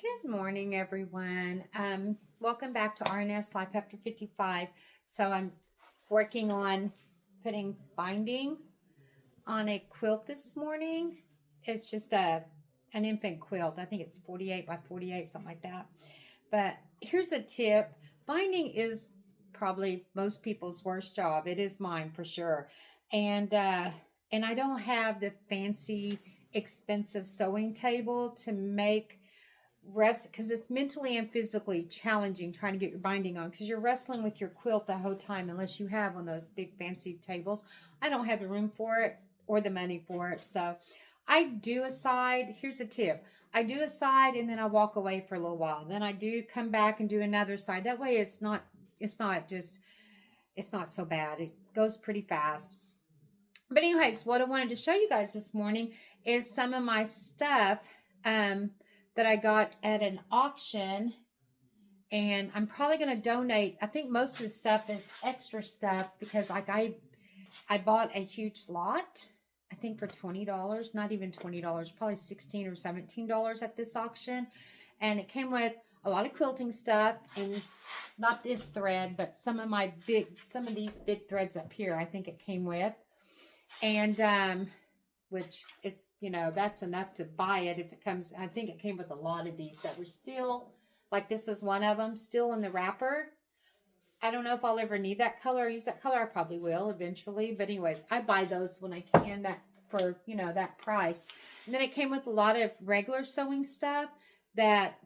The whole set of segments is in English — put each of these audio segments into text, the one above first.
Good morning, everyone. Welcome back to RNS Life After 55. So I'm working on putting binding on a quilt this morning. It's just an infant quilt. I think it's 48 by 48, something like that. But here's a tip. Binding is probably most people's worst job. It is mine for sure. And I don't have the fancy, expensive sewing table to make rest, because it's mentally and physically challenging trying to get your binding on, because you're wrestling with your quilt the whole time unless you have one of those big fancy tables. I don't have the room for it or the money for it. So I do a side. Here's a tip. I do a side and then I walk away for a little while. Then I do come back and do another side. That way it's not so bad. It goes pretty fast. But anyways, what I wanted to show you guys this morning is some of my stuff that I got at an auction, and I'm probably going to donate. I think most of the stuff is extra stuff because I bought a huge lot, I think for $20, not even $20, probably $16 or $17 at this auction. And it came with a lot of quilting stuff, and not this thread, but some of these big threads up here, I think it came with. And which is, that's enough to buy it if it comes. I think it came with a lot of these that were still, like this is one of them, still in the wrapper. I don't know if I'll ever need that color or use that color. I probably will eventually. But anyways, I buy those when I can, that for, that price. And then it came with a lot of regular sewing stuff that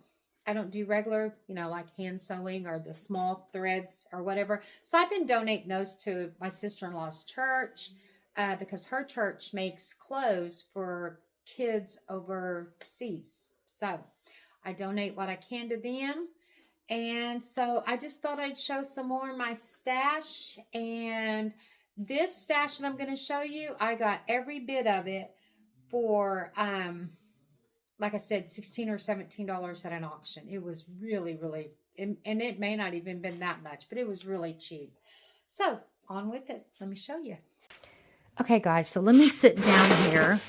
I don't do regular, like hand sewing or the small threads or whatever. So I've been donating those to my sister-in-law's church. Because her church makes clothes for kids overseas. So I donate what I can to them. And so I just thought I'd show some more of my stash. And this stash that I'm going to show you, I got every bit of it for, like I said, $16 or $17 at an auction. It was really, really, and it may not even been that much, but it was really cheap. So on with it. Let me show you. Okay, guys, so let me sit down here.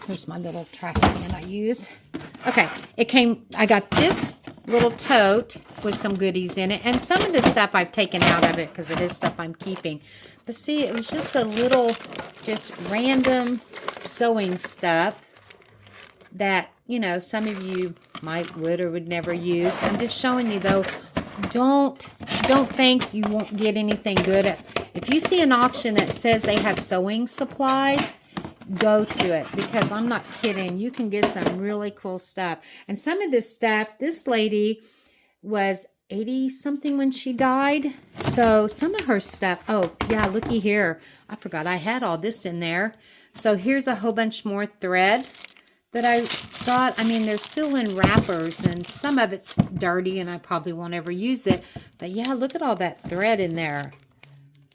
Here's my little trash can I use. Okay, I got this little tote with some goodies in it, and some of the stuff I've taken out of it because it is stuff I'm keeping. But see, it was just a little, just random sewing stuff that, some of you would or would never use. I'm just showing you, though. Don't think you won't get anything good at. If you see an auction that says they have sewing supplies, go to it, because I'm not kidding. You can get some really cool stuff. And some of this stuff, this lady was 80 something when she died. So some of her stuff, oh yeah, looky here. I forgot I had all this in there. So here's a whole bunch more thread that I got. I mean, they're still in wrappers, and some of it's dirty and I probably won't ever use it. But yeah, look at all that thread in there.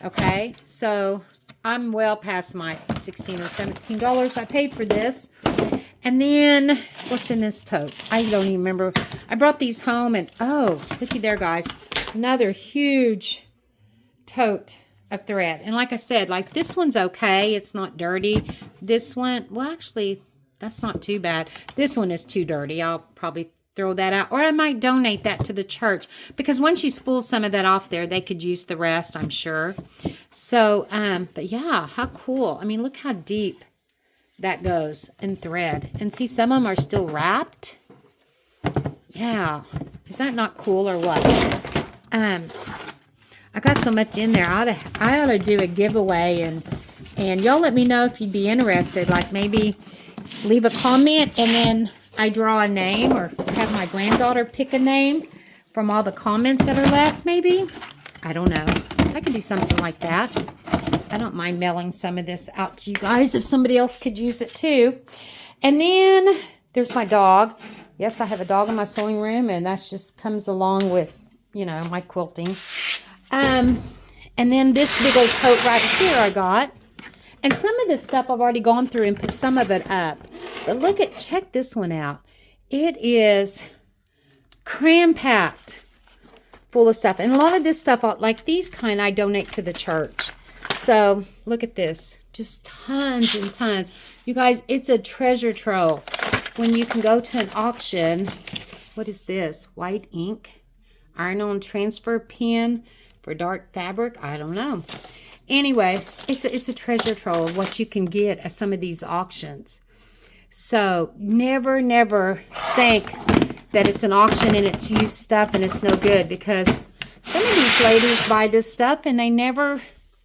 Okay, so I'm well past my $16 or $17 I paid for this. And then what's in this tote? I don't even remember. I brought these home, and oh, looky there, guys. Another huge tote of thread. And like I said, like this one's okay. It's not dirty. This one, well, actually, that's not too bad. This one is too dirty. I'll probably throw that out, or I might donate that to the church, because once you spool some of that off there, they could use the rest, I'm sure. So, but yeah, how cool. I mean, look how deep that goes in thread. And see, some of them are still wrapped. Yeah. Is that not cool or what? I got so much in there. I ought to do a giveaway, and y'all let me know if you'd be interested. Like maybe leave a comment, and then I draw a name, or have my granddaughter pick a name from all the comments that are left, maybe. I don't know. I could do something like that. I don't mind mailing some of this out to you guys if somebody else could use it too. And then there's my dog. Yes, I have a dog in my sewing room, and that just comes along with, my quilting. And then this big old coat right here I got. And some of this stuff I've already gone through and put some of it up. But check this one out. It is cram-packed full of stuff. And a lot of this stuff, like these kind, I donate to the church. So look at this. Just tons and tons. You guys, it's a treasure trove. when you can go to an auction. What is this? White ink, iron-on transfer pen for dark fabric. I don't know. Anyway, it's a treasure trove of what you can get at some of these auctions. So never think that it's an auction and it's used stuff and it's no good, because some of these ladies buy this stuff and they never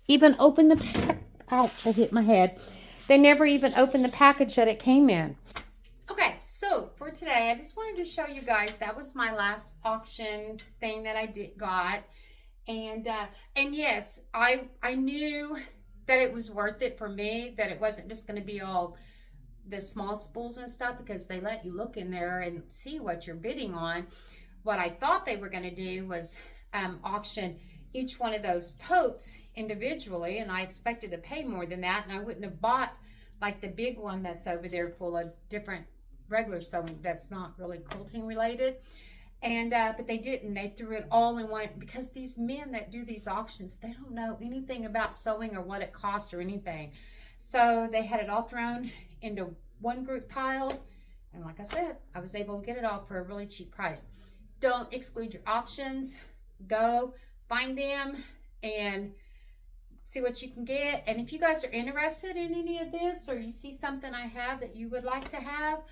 even open the ouch, I hit my head. They never even open the package that it came in. Okay, so for today, I just wanted to show you guys that was my last auction thing that I got. And yes, I knew that it was worth it for me, that it wasn't just going to be all the small spools and stuff, because they let you look in there and see what you're bidding on. What I thought they were going to do was auction each one of those totes individually, and I expected to pay more than that, and I wouldn't have bought like the big one that's over there full of different regular sewing that's not really quilting related. And but they didn't. They threw it all in one, because these men that do these auctions, they don't know anything about sewing or what it costs or anything. So they had it all thrown into one group pile, and like I said, I was able to get it all for a really cheap price. Don't exclude your auctions. Go find them and see what you can get. And if you guys are interested in any of this, or you see something I have that you would like to have,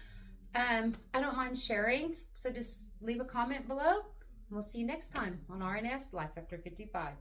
I don't mind sharing. So just leave a comment below. We'll see you next time on RNS Life After 55.